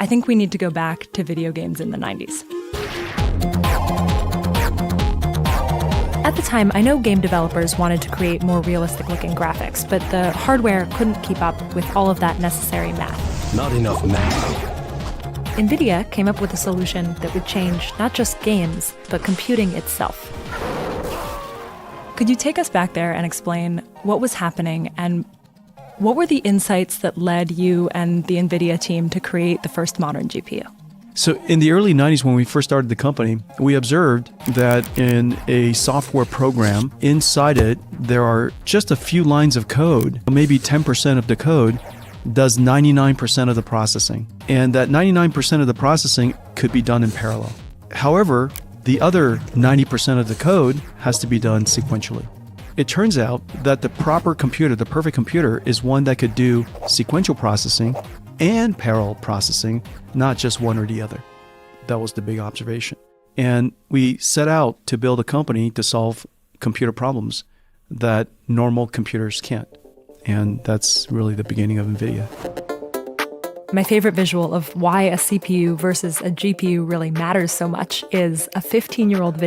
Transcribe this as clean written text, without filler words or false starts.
I think we need to go back to video games in the 90s. At the time, I know game developers wanted to create more realistic-looking graphics, but the hardware couldn't keep up with all of that necessary math. Not enough math. NVIDIA came up with a solution that would change not just games, but computing itself. Could you take us back there and explain what was happening and what were the insights that led you and the NVIDIA team to create the first modern GPU? So in the early 90s, when we first started the company, we observed that in a software program, inside it, there are just a few lines of code, maybe 10% of the code does 99% of the processing. And that 99% of the processing could be done in parallel. However, the other 90% of the code has to be done sequentially. It turns out that the proper computer, the perfect computer, is one that could do sequential processing and parallel processing, not just one or the other. That was the big observation. And we set out to build a company to solve computer problems that normal computers can't. And that's really the beginning of NVIDIA. My favorite visual of why a CPU versus a GPU really matters so much is a 15-year-old video